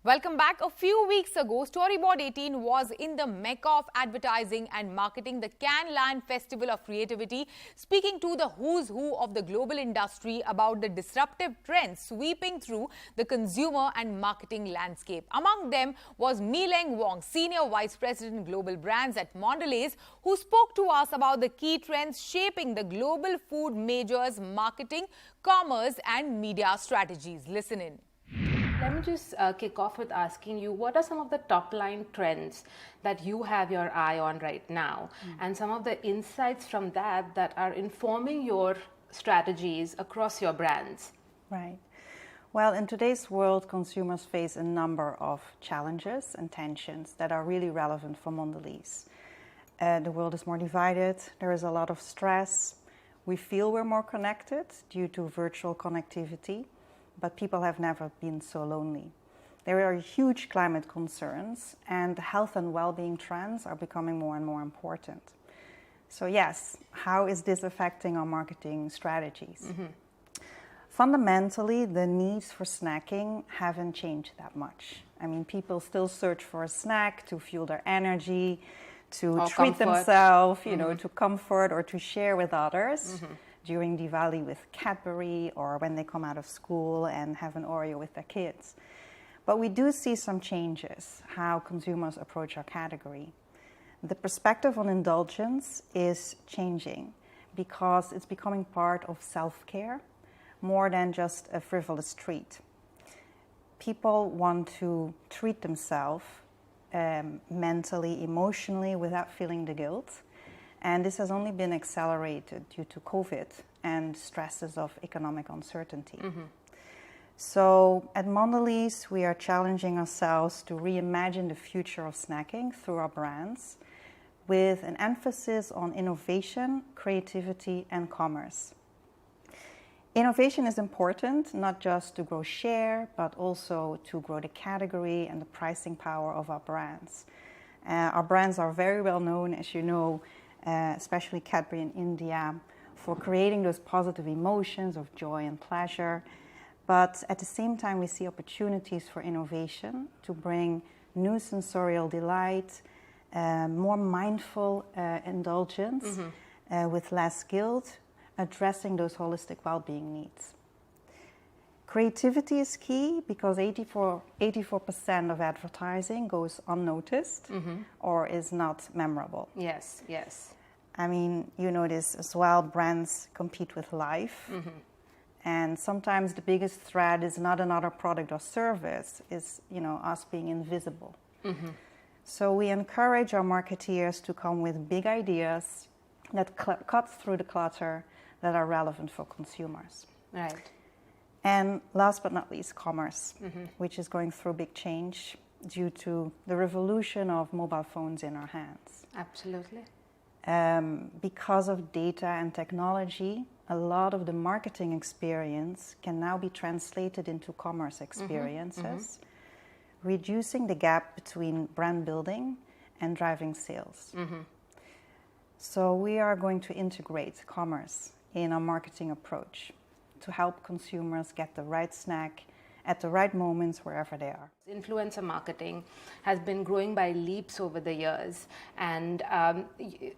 Welcome back. A few weeks ago, Stroryboard 18 was in the mecca of advertising and marketing, the Cannes Lion Festival of Creativity, speaking to the who's who of the global industry about the disruptive trends sweeping through the consumer and marketing landscape. Among them was Mie-Leng Wong, Senior Vice President Global Brands at Mondelez, who spoke to us about the key trends shaping the global food majors' marketing, commerce and media strategies. Listen in. Let me just kick off with asking you, what are some of the top line trends that you have your eye on right now, and some of the insights from that are informing your strategies across your brands? Right. Well, in today's world, consumers face a number of challenges and tensions that are really relevant for Mondelez. The world is more divided, there is a lot of stress. We feel we're more connected due to virtual connectivity, but people have never been so lonely. There are huge climate concerns, and health and well-being trends are becoming more and more important. So yes, how is this affecting our marketing strategies? Fundamentally, the needs for snacking haven't changed that much. I mean, people still search for a snack to fuel their energy, to treat themselves, you know, to comfort or to share with others. During Diwali with Cadbury, or when they come out of school and have an Oreo with their kids. But we do see some changes, how consumers approach our category. The perspective on indulgence is changing because it's becoming part of self-care more than just a frivolous treat. People want to treat themselves mentally, emotionally, without feeling the guilt. And this has only been accelerated due to COVID and stresses of economic uncertainty. So at Mondelez, we are challenging ourselves to reimagine the future of snacking through our brands with an emphasis on innovation, creativity, and commerce. Innovation is important, not just to grow share, but also to grow the category and the pricing power of our brands. Our brands are very well known, as you know, especially Cadbury in India, for creating those positive emotions of joy and pleasure. But at the same time, we see opportunities for innovation to bring new sensorial delight, more mindful indulgence with less guilt, addressing those holistic well-being needs. Creativity is key because 84% of advertising goes unnoticed or is not memorable. Yes, yes. I mean, you know this as well, brands compete with life. And sometimes the biggest threat is not another product or service, is, you know, us being invisible. So we encourage our marketeers to come with big ideas that cut through the clutter, that are relevant for consumers. Right. And last but not least, commerce, which is going through big change due to the revolution of mobile phones in our hands. Absolutely. Because of data and technology, a lot of the marketing experience can now be translated into commerce experiences, reducing the gap between brand building and driving sales. So we are going to integrate commerce in our marketing approach to help consumers get the right snack at the right moments wherever they are. Influencer marketing has been growing by leaps over the years, and I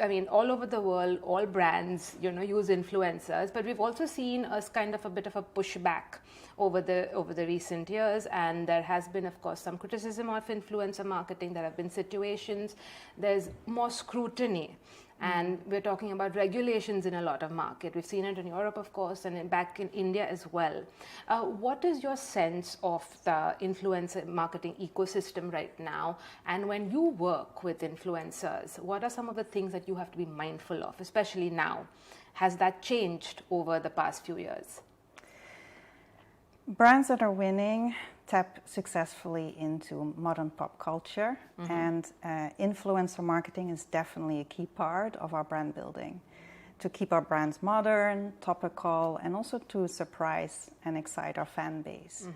mean, all over the world, all brands, you know, use influencers. But we've also seen a kind of a bit of a pushback over the recent years, and there has been, of course, some criticism of influencer marketing. There have been situations. There's more scrutiny. And we're talking about regulations in a lot of markets. We've seen it in Europe, of course, and back in India as well. What is your sense of the influencer marketing ecosystem right now? And when you work with influencers, what are some of the things that you have to be mindful of, especially now? Has that changed over the past few years? Brands that are winning tap successfully into modern pop culture, and influencer marketing is definitely a key part of our brand building to keep our brands modern, topical, and also to surprise and excite our fan base.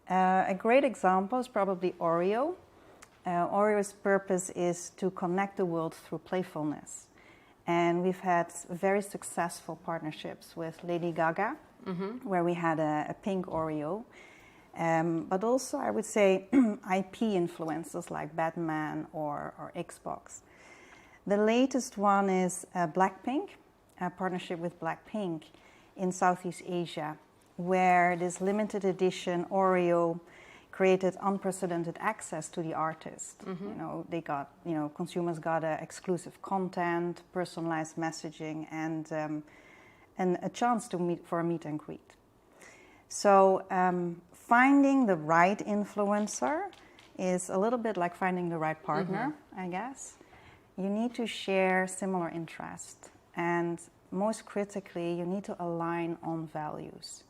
A great example is probably Oreo. Oreo's purpose is to connect the world through playfulness, and we've had very successful partnerships with Lady Gaga, where we had a pink Oreo. But also, I would say, IP influencers like Batman or Xbox. The latest one is Blackpink, a partnership with Blackpink in Southeast Asia, where this limited edition Oreo created unprecedented access to the artist. They got, consumers got exclusive content, personalized messaging, and a chance to meet for a meet and greet. So finding the right influencer is a little bit like finding the right partner, I guess. You need to share similar interests, and most critically, you need to align on values.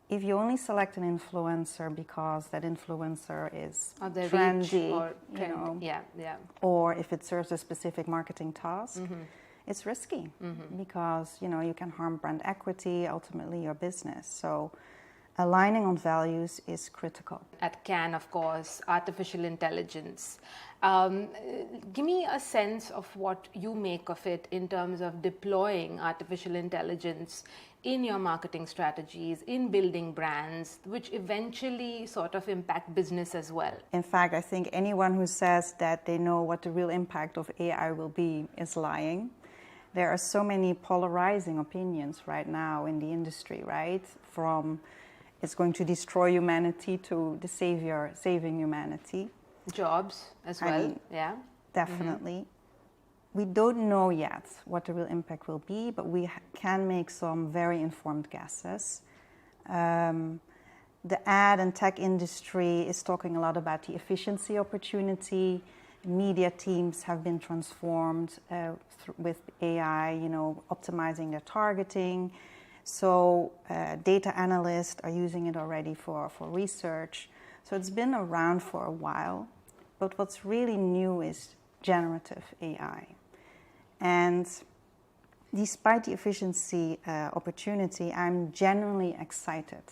If you only select an influencer because that influencer is trendy, or if it serves a specific marketing task, it's risky because you can harm brand equity, ultimately your business. So aligning on values is critical. At Cannes, of course, artificial intelligence. Give me a sense of what you make of it in terms of deploying artificial intelligence in your marketing strategies, in building brands, which eventually sort of impact business as well. In fact, I think anyone who says that they know what the real impact of AI will be is lying. There are so many polarizing opinions right now in the industry, right? From it's going to destroy humanity to the saving humanity. Jobs as well, Definitely. We don't know yet what the real impact will be, but we can make some very informed guesses. The ad and tech industry is talking a lot about the efficiency opportunity. Media teams have been transformed with AI, optimizing their targeting. So data analysts are using it already for research. So it's been around for a while. But what's really new is generative AI. And despite the efficiency opportunity, I'm genuinely excited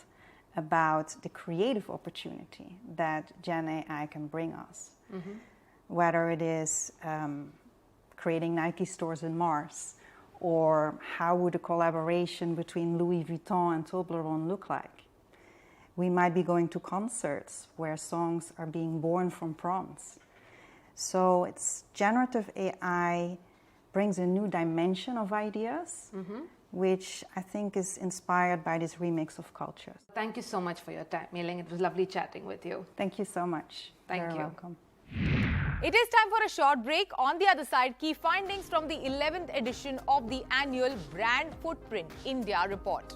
about the creative opportunity that Gen AI can bring us. Whether it is creating Nike stores in Mars, or how would a collaboration between Louis Vuitton and Toblerone look like? We might be going to concerts where songs are being born from prompts. So it's generative AI brings a new dimension of ideas, which I think is inspired by this remix of cultures. Thank you so much for your time, Mie-Leng. It was lovely chatting with you. Thank you so much. Thank you. Welcome. It is time for a short break. On the other side, key findings from the 11th edition of the annual Brand Footprint India report.